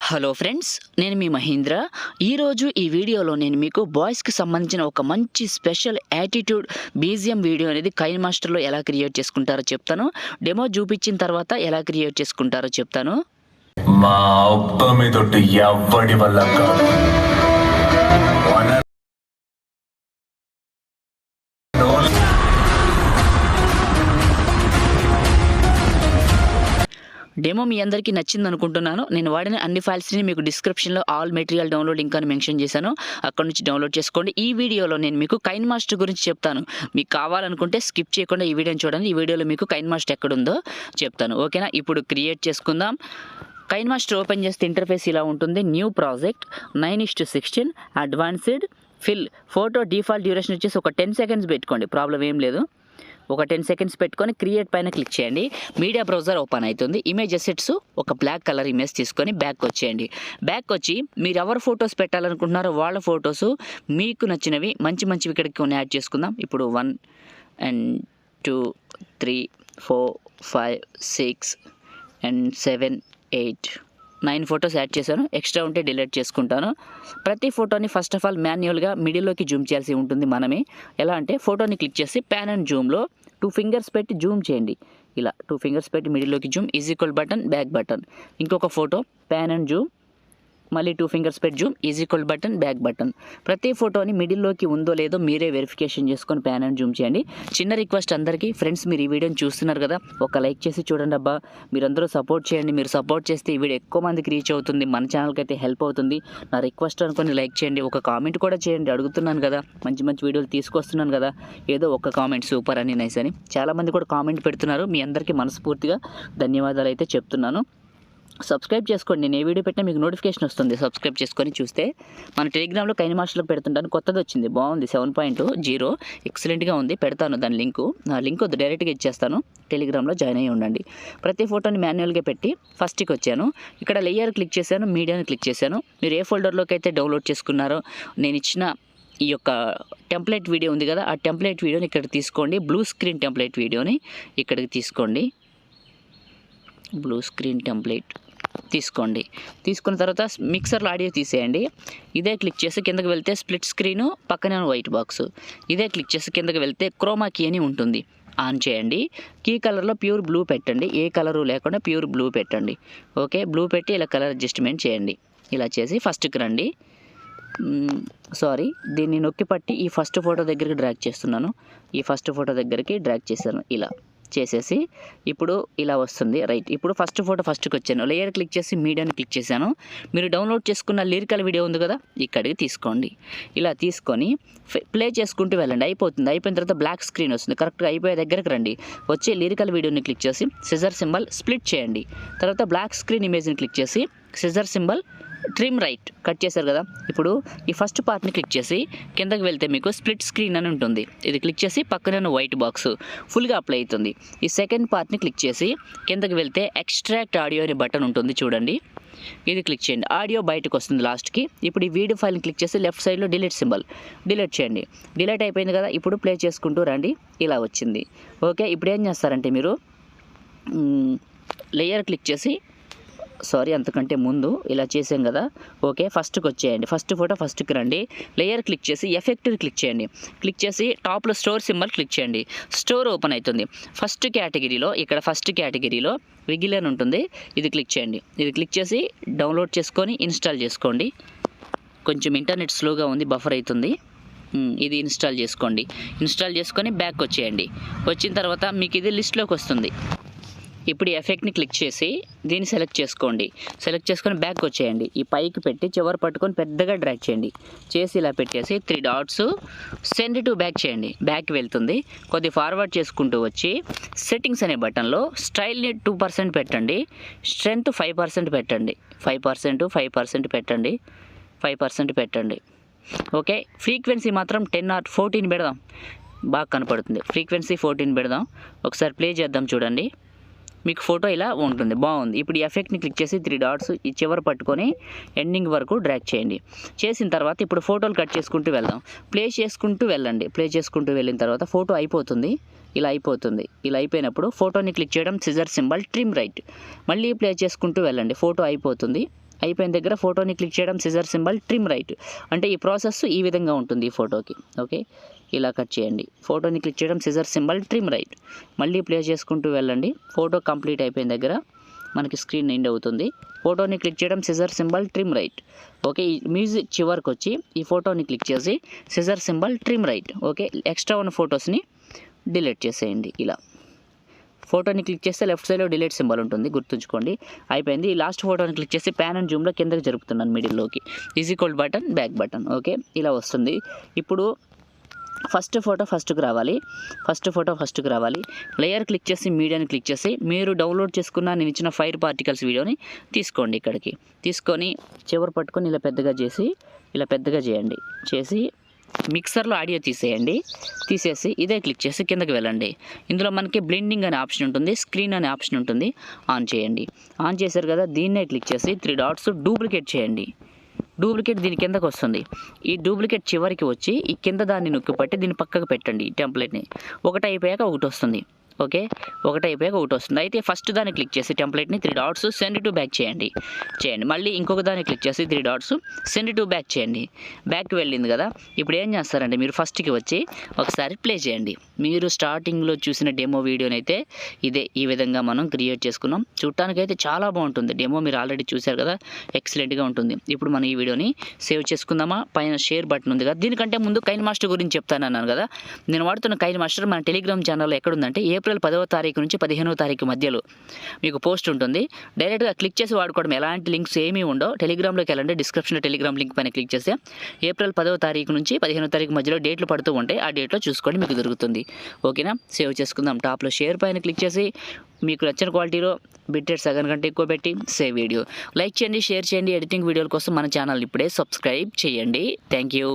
Hello friends, నేను మీ మహేంద్ర. ఈరోజు ఈ వీడియోలో నేను మీకు బాయ్స్కి సంబంధించిన ఒక మంచి స్పెషల్ యాటిట్యూడ్ బీజిఎం వీడియో అనేది కైన్మాస్టర్లో ఎలా క్రియేట్ చేసుకుంటారో చెప్తాను. డెమో చూపించిన తర్వాత ఎలా క్రియేట్ చేసుకుంటారో చెప్తాను. మా అబ్బమితోటి ఎవ్వడి వల్ల కాదు. డెమో మీ అందరికీ నచ్చింది అనుకుంటున్నాను. నేను వాడిన అన్ని ఫైల్స్ని మీకు డిస్క్రిప్షన్లో ఆల్ మెటీరియల్ డౌన్లోడ్ లింక్ అని మెన్షన్ చేశాను. అక్కడ నుంచి డౌన్లోడ్ చేసుకోండి. ఈ వీడియోలో నేను మీకు కైన్మాస్టర్ గురించి చెప్తాను. మీకు కావాలనుకుంటే స్కిప్ చేయకుండా ఈ వీడియోని చూడండి. ఈ వీడియోలో మీకు కైన్మాస్టర్ ఎక్కడుందో చెప్తాను. ఓకేనా? ఇప్పుడు క్రియేట్ చేసుకుందాం. కైన్మాస్టర్ ఓపెన్ చేస్తే ఇంటర్ఫేస్ ఇలా ఉంటుంది. New project 9:16 advanced fill photo default duration వచ్చేసి ఒక 10 సెకండ్స్ పెట్టుకోండి, ప్రాబ్లం ఏం లేదు. ఒక 10 సెకండ్స్ పెట్టుకొని క్రియేట్ పైన క్లిక్ చేయండి. మీడియా బ్రౌజర్ ఓపెన్ అవుతుంది. ఇమేజ్ అసెట్స్ ఒక బ్లాక్ కలర్ ఇమేజ్ తీసుకొని బ్యాక్ వచ్చేయండి. బ్యాక్ వచ్చి మీరు ఎవరు ఫొటోస్ పెట్టాలనుకుంటున్నారో వాళ్ళ ఫొటోస్ మీకు నచ్చినవి మంచివి ఇక్కడికి కొన్ని యాడ్ చేసుకుందాం. ఇప్పుడు 1 and 2 3 4 5 6 and 7 8 9 ఫొటోస్ యాడ్ చేశాను. ఎక్స్ట్రా ఉంటే డిలీట్ చేసుకుంటాను. ప్రతి ఫోటోని ఫస్ట్ ఆఫ్ ఆల్ మాన్యువల్గా మిడిల్లోకి జూమ్ చేయాల్సి ఉంటుంది మనమే. ఎలా అంటే ఫోటోని క్లిక్ చేసి ప్యాన్ అండ్ జూమ్లో 2 ఫింగర్స్ పెట్టి జూమ్ చేయండి. ఇలా 2 ఫింగర్స్ పెట్టి మిడిల్లోకి zoom, equal button, back button. ఇంకొక ఫోటో ప్యాన్ అండ్ జూమ్, మళ్ళీ 2 ఫింగర్స్ పెట్టి zoom, equal button, back button. ప్రతి ఫోటోని మిడిల్లోకి ఉందో లేదో మీరే వెరిఫికేషన్ చేసుకొని ప్యాన్ అండ్ జూమ్ చేయండి. చిన్న రిక్వెస్ట్ అందరికీ, ఫ్రెండ్స్ మీరు ఈ వీడియోని చూస్తున్నారు కదా, ఒక లైక్ చేసి చూడండి అబ్బా. మీరందరూ సపోర్ట్ చేయండి. మీరు సపోర్ట్ చేస్తే ఈ వీడియో ఎక్కువ మందికి రీచ్ అవుతుంది, మన ఛానల్కి అయితే హెల్ప్ అవుతుంది. నా రిక్వెస్ట్ అనుకొని లైక్ చేయండి, ఒక కామెంట్ కూడా చేయండి. అడుగుతున్నాను కదా, మంచి వీడియోలు తీసుకొస్తున్నాను కదా, ఏదో ఒక కామెంట్ సూపర్ అని, నైస్ అని. చాలామంది కూడా కామెంట్ పెడుతున్నారు. మీ అందరికీ మనస్ఫూర్తిగా ధన్యవాదాలు అయితే చెప్తున్నాను. సబ్స్క్రైబ్ చేసుకోండి. నేను ఏ వీడియో పెట్టినా మీకు నోటిఫికేషన్ వస్తుంది. సబ్స్క్రైబ్ చేసుకొని చూస్తే మన టెలిగ్రామ్లో కైన్మాస్టర్లో పెడుతుంటాను. కొత్తది వచ్చింది, బాగుంది. 7.0 ఎక్సలెంట్గా ఉంది. పెడతాను దాని లింకు. నా లింక్ వద్దు, డైరెక్ట్గా ఇచ్చేస్తాను. టెలిగ్రామ్లో జాయిన్ అయ్యి ఉండండి. ప్రతి ఫోటోని మాన్యువల్గా పెట్టి ఫస్ట్కి వచ్చాను. ఇక్కడ లేయర్ క్లిక్ చేశాను, మీడియాని క్లిక్ చేశాను. మీరు ఏ ఫోల్డర్లోకి అయితే డౌన్లోడ్ చేసుకున్నారో నేను ఇచ్చిన ఈ యొక్క టెంప్లెట్ వీడియో ఉంది కదా, ఆ టెంప్లెట్ వీడియోని ఇక్కడ తీసుకోండి. బ్లూ స్క్రీన్ టెంప్లెట్ వీడియోని ఇక్కడికి తీసుకోండి. బ్లూ స్క్రీన్ టెంప్లెట్ తీసుకోండి. తీసుకున్న తర్వాత మిక్సర్లో ఆడియో తీసేయండి. ఇదే క్లిక్ చేసి కిందకి వెళ్తే స్ప్లిట్ స్క్రీను, పక్కనే వైట్ బాక్స్. ఇదే క్లిక్ చేసి కిందకి వెళ్తే క్రోమా కీ అని ఉంటుంది, ఆన్ చేయండి. కీ కలర్లో ప్యూర్ బ్లూ పెట్టండి, ఏ కలరు లేకుండా ప్యూర్ బ్లూ పెట్టండి. ఓకే, బ్లూ పెట్టి ఇలా కలర్ అడ్జస్ట్మెంట్ చేయండి. ఇలా చేసి ఫస్ట్కి రండి. దీన్ని నొక్కి పట్టి ఈ ఫస్ట్ ఫోటో దగ్గరికి డ్రాగ్ చేస్తున్నాను. ఈ ఫస్ట్ ఫోటో దగ్గరికి డ్రాగ్ చేశాను. ఇలా చేసేసి ఇప్పుడు ఇలా వస్తుంది. రైట్, ఇప్పుడు ఫస్ట్ ఫోటో ఫస్ట్కి వచ్చాను. లేయర్ క్లిక్ చేసి మీడియాని క్లిక్ చేశాను. మీరు డౌన్లోడ్ చేసుకున్న లిరికల్ వీడియో ఉంది కదా, ఇక్కడికి తీసుకోండి. ఇలా తీసుకొని ప్లే చేసుకుంటూ వెళ్ళండి. అయిపోయిన తర్వాత బ్లాక్ స్క్రీన్ వస్తుంది. కరెక్ట్గా అయిపోయే దగ్గరకు రండి. వచ్చే లిరికల్ వీడియోని క్లిక్ చేసి సిజర్ సింబల్ స్ప్లిట్ చేయండి. తర్వాత బ్లాక్ స్క్రీన్ ఇమేజ్ని క్లిక్ చేసి scissor symbol trim right cut చేశారు కదా. ఇప్పుడు ఈ ఫస్ట్ పార్ట్ని క్లిక్ చేసి కిందకి వెళ్తే మీకు స్ప్లిట్ స్క్రీన్ అని ఉంటుంది. ఇది క్లిక్ చేసి పక్కనే వైట్ బాక్స్ ఫుల్గా అప్లై అవుతుంది. ఈ సెకండ్ పార్ట్ని క్లిక్ చేసి కిందకి వెళ్తే ఎక్స్ట్రాక్ట్ ఆడియో అనే బటన్ ఉంటుంది చూడండి, ఇది క్లిక్ చేయండి. ఆడియో బయటకు వస్తుంది లాస్ట్కి. ఇప్పుడు ఈ వీడియో ఫైల్ని క్లిక్ చేసి లెఫ్ట్ సైడ్లో డిలీట్ సింబల్ డిలీట్ చేయండి. డిలీట్ అయిపోయింది కదా, ఇప్పుడు ప్లే చేసుకుంటూ రండి. ఇలా వచ్చింది. ఓకే, ఇప్పుడు ఏం చేస్తారంటే మీరు లేయర్ క్లిక్ చేసి అంతకంటే ముందు ఇలా చేసాం కదా. ఓకే, ఫస్ట్కి వచ్చేయండి. ఫస్ట్ ఫోటో ఫస్ట్కి రండి. లేయర్ క్లిక్ చేసి ఎఫెక్ట్ని క్లిక్ చేయండి. క్లిక్ చేసి టాప్లో స్టోర్ సింబల్ క్లిక్ చేయండి. స్టోర్ ఓపెన్ అవుతుంది. ఫస్ట్ కేటగిరీలో విగిల్ అని ఉంటుంది, ఇది క్లిక్ చేయండి. ఇది క్లిక్ చేసి డౌన్లోడ్ చేసుకొని ఇన్స్టాల్ చేసుకోండి. కొంచెం ఇంటర్నెట్ స్లోగా ఉంది, బఫర్ అవుతుంది. ఇది ఇన్స్టాల్ చేసుకోండి. ఇన్స్టాల్ చేసుకొని బ్యాక్ వచ్చేయండి. వచ్చిన తర్వాత మీకు ఇది లిస్ట్లోకి వస్తుంది. ఇప్పుడు ఈ ఎఫెక్ట్ని క్లిక్ చేసి దీన్ని సెలెక్ట్ చేసుకొని బ్యాక్ వచ్చేయండి. ఈ పైకి పెట్టి చివరి పట్టుకొని పెద్దగా డ్రాగ్ చేయండి. చేసి ఇలా పెట్టేసి 3 డాట్స్ సెండ్ టు బ్యాక్ చేయండి. బ్యాక్ వెళ్తుంది. కొద్ది ఫార్వర్డ్ చేసుకుంటూ వచ్చి సెట్టింగ్స్ అనే బటన్లో స్టైల్ని 2% పెట్టండి. స్ట్రెంత్ 5% పెట్టండి. 5% పెట్టండి. 5% పెట్టండి. ఓకే, ఫ్రీక్వెన్సీ మాత్రం 10 or 14 పెడదాం, బాగా కనపడుతుంది. ఫ్రీక్వెన్సీ 14 పెడదాం. ఒకసారి ప్లే చేద్దాం చూడండి. మీకు ఫోటో ఇలా ఉంటుంది, బాగుంది. ఇప్పుడు ఈ ఎఫెక్ట్ని క్లిక్ చేసి 3 డాట్స్ ఈ చివరి పట్టుకొని ఎండింగ్ వరకు డ్రాగ్ చేయండి. చేసిన తర్వాత ఇప్పుడు ఫోటోలు కట్ చేసుకుంటూ వెళ్దాం. ప్లే చేసుకుంటూ వెళ్ళండి. ప్లే చేసుకుంటూ వెళ్ళిన తర్వాత ఫోటో అయిపోతుంది. ఇలా అయిపోయినప్పుడు ఫోటోని క్లిక్ చేయడం, సిజర్ సింబల్ ట్రిమ్ రైట్. మళ్ళీ ప్లే చేసుకుంటూ వెళ్ళండి. ఫోటో అయిపోతుంది. అయిపోయిన దగ్గర ఫోటోని క్లిక్ చేయడం, సిజర్ సింబల్, ట్రిమ్ రైట్. అంటే ఈ ప్రాసెస్ ఈ విధంగా ఉంటుంది ఈ ఫోటోకి. ఓకే, ఇలా కట్ చేయండి. ఫోటోని క్లిక్ చేయడం, సిజర్ సింబల్, ట్రిమ్ రైట్. మళ్ళీ ప్లే చేసుకుంటూ వెళ్ళండి. ఫోటో కంప్లీట్ అయిపోయిన దగ్గర మనకి స్క్రీన్ ఎండ్ అవుతుంది. ఫోటోని క్లిక్ చేయడం, scissor symbol, trim right. Okay, ఈ మ్యూజిక్ చివరికి వచ్చి ఈ ఫోటోని క్లిక్ చేసి scissor symbol, trim right. Okay, extra ఉన్న ఫొటోస్ని డిలీట్ చేసేయండి. ఇలా ఫోటోని క్లిక్ చేస్తే లెఫ్ట్ సైడ్లో డిలీట్ సింబల్ ఉంటుంది, గుర్తుంచుకోండి. అయిపోయింది. ఈ లాస్ట్ ఫోటోని క్లిక్ చేసి ప్యాన్ అండ్ జూమ్లో కిందకి జరుపుతున్నాను మిడిల్లోకి. Equal button, back button. Okay, ఇలా వస్తుంది. ఇప్పుడు ఫస్ట్ ఫోటో ఫస్ట్కి రావాలి. లేయర్ క్లిక్ చేసి మీడియాని క్లిక్ చేసి మీరు డౌన్లోడ్ చేసుకున్న నేను ఇచ్చిన ఫైర్ పార్టికల్స్ వీడియోని తీసుకోండి. ఇక్కడికి తీసుకొని చివరి పట్టుకొని ఇలా పెద్దగా చేయండి. చేసి మిక్సర్లో ఆడియో తీసేసి ఇదే క్లిక్ చేసి కిందకి వెళ్ళండి. ఇందులో మనకి బ్లెండింగ్ అనే ఆప్షన్ ఉంటుంది, స్క్రీన్ అనే ఆప్షన్ ఉంటుంది. ఆన్ చేయండి. ఆన్ చేశారు కదా, దీన్నే క్లిక్ చేసి 3 డాట్స్ డూప్లికేట్ చేయండి. డూప్లికేట్ దీని కిందకు వస్తుంది. ఈ డూప్లికేట్ చివరికి వచ్చి ఈ కింద దాన్ని నొక్కి పట్టి దీన్ని పక్కకు పెట్టండి. టెంప్లెట్ని ఒకటి అయిపోయాక ఒకటి వస్తుంది. ఓకే, ఒకటి అయిపోయాక ఒకటి వస్తుంది. అయితే ఫస్ట్ దాన్ని క్లిక్ చేసి టెంప్లెట్ని 3 డాట్స్ సెండ్ టు బ్యాక్ చేయండి. మళ్ళీ ఇంకొక దాన్ని క్లిక్ చేసి 3 డాట్స్ సెండ్ టు బ్యాక్ చేయండి. బ్యాక్కి వెళ్ళింది కదా, ఇప్పుడు ఏం చేస్తారంటే మీరు ఫస్ట్కి వచ్చి ఒకసారి ప్లే చేయండి. మీరు స్టార్టింగ్లో చూసిన డెమో వీడియోనైతే ఈ విధంగా మనం క్రియేట్ చేసుకున్నాం. చూడటానికైతే చాలా బాగుంటుంది. డెమో మీరు ఆల్రెడీ చూశారు కదా, ఎక్సలెంట్గా ఉంటుంది. ఇప్పుడు మనం ఈ వీడియోని సేవ్ చేసుకుందామా? పైన షేర్ బటన్ ఉంది కదా, దీనికంటే ముందు కైన్మాస్టర్ గురించి చెప్తానన్నాను కదా. నేను వాడుతున్న కైన్మాస్టర్ మన టెలిగ్రామ్ ఛానల్లో ఎక్కడుందంటే ఏప్రిల్ 10వ తారీఖు నుంచి 15వ తారీఖు మధ్యలో మీకు పోస్ట్ ఉంటుంది. డైరెక్ట్గా క్లిక్ చేసి వాడుకోవడం, ఎలాంటి లింక్స్ ఏమీ ఉండవు. టెలిగ్రామ్లోకి వెళ్ళండి, డిస్క్రిప్షన్లో టెలిగ్రామ్ లింక్ పైన క్లిక్ చేస్తే ఏప్రిల్ 10వ తారీఖు నుంచి 15వ తారీఖు మధ్యలో డేట్లు పడుతూ ఉంటాయి. ఆ డేట్లో చూసుకోండి, మీకు దొరుకుతుంది. ఓకేనా, సేవ్ చేసుకుందాం. టాప్లో షేర్ పైన క్లిక్ చేసి మీకు నచ్చిన క్వాలిటీలో బిట్రేట్ సగం కంటే ఎక్కువ పెట్టి సేవ్ వీడియో లైక్ చేయండి, షేర్ చేయండి. ఎడిటింగ్ వీడియోల కోసం మన ఛానల్ ఇప్పుడే సబ్స్క్రైబ్ చేయండి. Thank you.